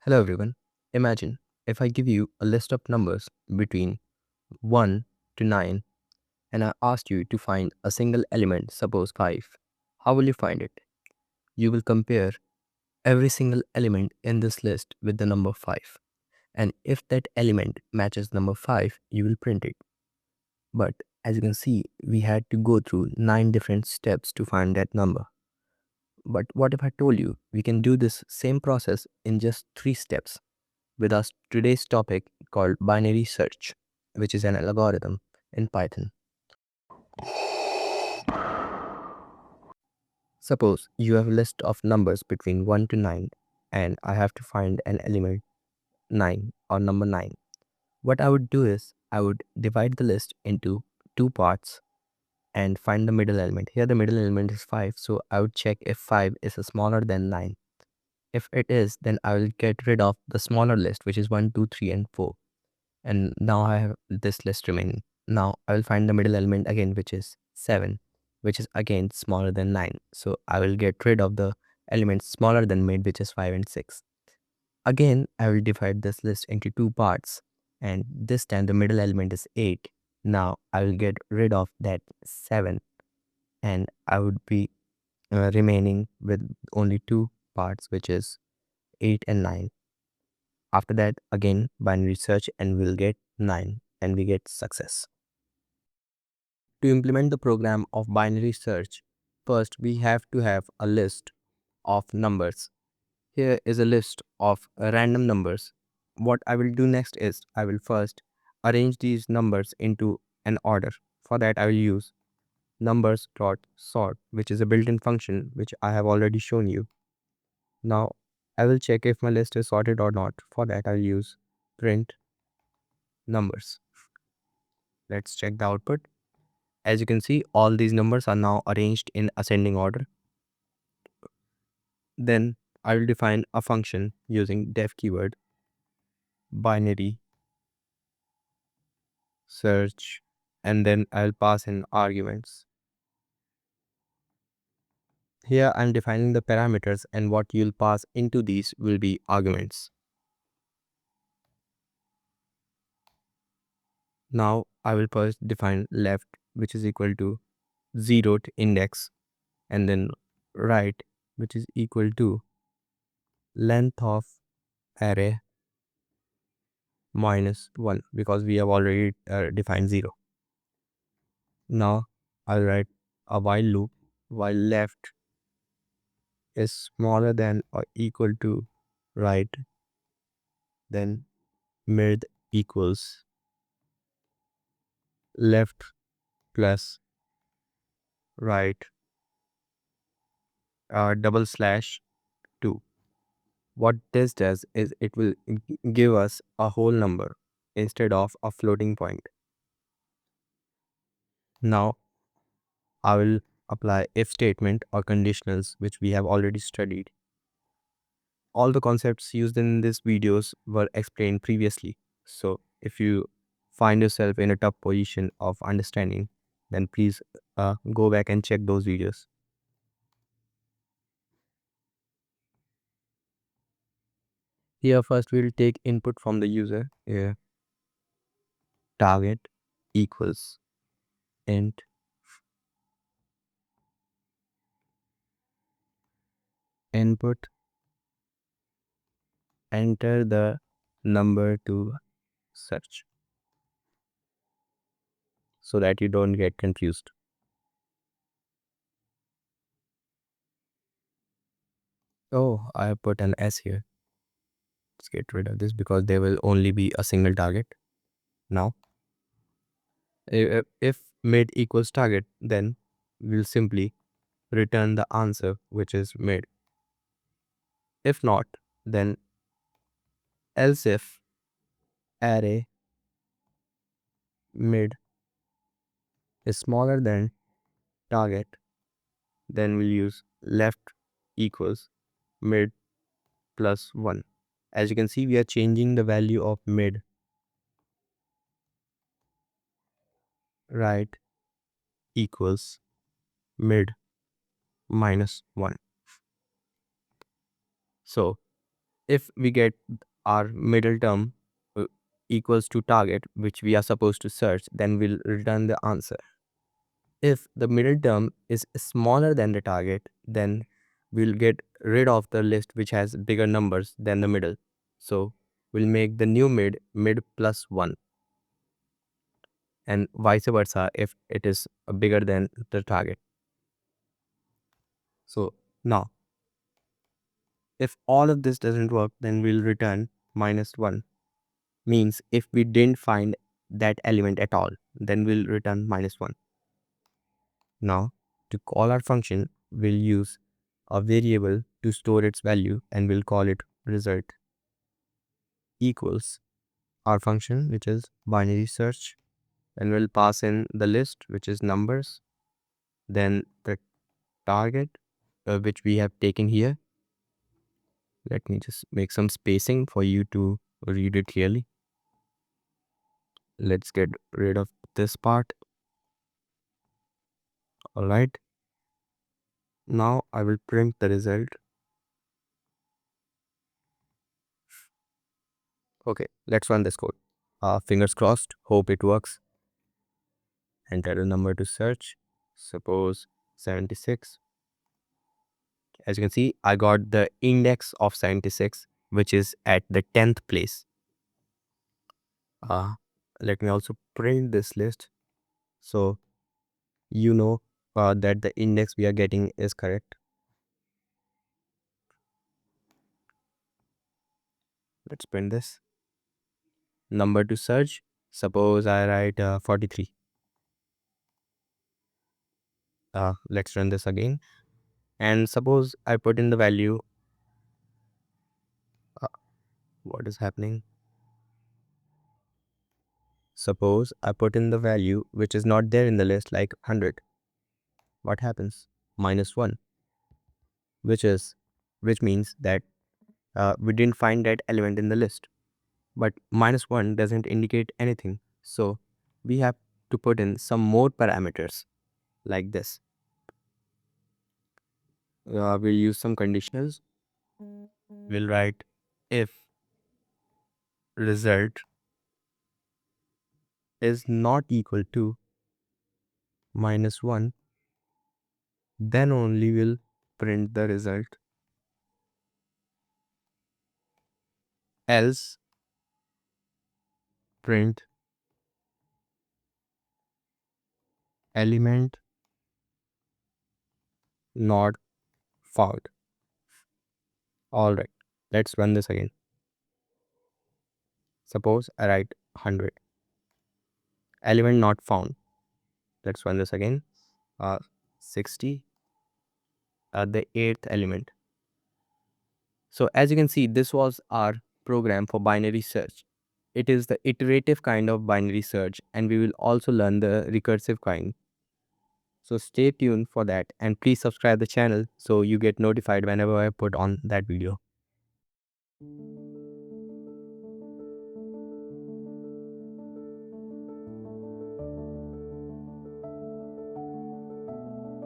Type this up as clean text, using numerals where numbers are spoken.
Hello everyone. Imagine if I give you a list of numbers between 1 to 9 and I asked you to find a single element, suppose 5. How will you find it? You will compare every single element in this list with the number 5. And if that element matches number 5, you will print it. But as you can see, we had to go through 9 different steps to find that number. But what if I told you we can do this same process in just 3 steps? With us today's topic called binary search, which is an algorithm in Python. Suppose you have a list of numbers between 1 to 9 and I have to find an element 9 or number 9. What I would do is I would divide the list into two parts and find the middle element. Here the middle element is 5, so I would check if 5 is smaller than 9. If it is, then I will get rid of the smaller list, which is 1, 2, 3, and 4. And now I have this list remaining. Now I will find the middle element again, which is 7, which is again smaller than 9. So I will get rid of the elements smaller than mid, which is 5 and 6. Again, I will divide this list into two parts, and this time the middle element is 8. Now I will get rid of that 7, and I would be remaining with only two parts, which is 8 and 9. After that, again binary search and we'll get 9 and we get success. To implement the program of binary search, first we have to have a list of numbers. Here is a list of random numbers. What I will do next is I will first arrange these numbers into an order. For that I will use numbers.sort, which is a built-in function which I have already shown you. Now I will check if my list is sorted or not. For that I will use print numbers. Let's check the output. As you can see, all these numbers are now arranged in ascending order. Then I will define a function using def keyword binary search, and then I'll pass in arguments. Here I'm defining the parameters, and what you'll pass into these will be arguments. Now I will first define left, which is equal to 0th index, and then right, which is equal to length of array minus 1, because we have already defined 0. Now I'll write a while loop while left is smaller than or equal to right, then mid equals left plus right double slash 2. What this does is it will give us a whole number instead of a floating point. Now I will apply if statement or conditionals, which we have already studied. All the concepts used in these videos were explained previously. So if you find yourself in a tough position of understanding, then please go back and check those videos. Here first we will take input from the user. Here target equals int input, enter the number to search so that you don't get confused. Oh, I have put an S here. Let's get rid of this because there will only be a single target. Now if mid equals target, then we'll simply return the answer, which is mid. If not, then else if array mid is smaller than target, then we'll use left equals mid plus 1. As you can see, we are changing the value of mid. Right equals mid minus 1. So If we get our middle term uh, equals to target, which we are supposed to search, then we'll return the answer. If the middle term is smaller than the target, then we'll get rid of the list which has bigger numbers than the middle. So we'll make the new mid plus 1, and vice versa if it is bigger than the target. So now, if all of this doesn't work, then we'll return -1. Means if we didn't find that element at all, then we'll return -1. Now, to call our function, we'll use a variable to store its value, and we'll call it result equals our function, which is binary search, and we'll pass in the list, which is numbers, then the target, which we have taken here. Let me just make some spacing for you to read it clearly. Let's get rid of this part. All right. Now I will print the result. Okay, let's run this code. Fingers crossed, hope it works. Enter a number to search, suppose 76. As you can see, I got the index of 76, which is at the 10th place. Let me also print this list so you know that the index we are getting is correct. Let's print this. Number to search, suppose I write 43. Let's run this again. And suppose I put in the value, uh, what is happening? Suppose I put in the value which is not there in the list, like 100. What happens? -1, which means that we didn't find that element in the list. But -1 doesn't indicate anything. So we have to put in some more parameters like this. We'll use some conditionals. We'll write if result is not equal to -1, then only we'll print the result. Else print element not found. All right, let's run this again. Suppose I write 100. Element not found. Let's run this again. 60. The 8th element. So as you can see, this was our program for binary search. It is the iterative kind of binary search, and we will also learn the recursive kind. So stay tuned for that, and please subscribe the channel so you get notified whenever I put on that video.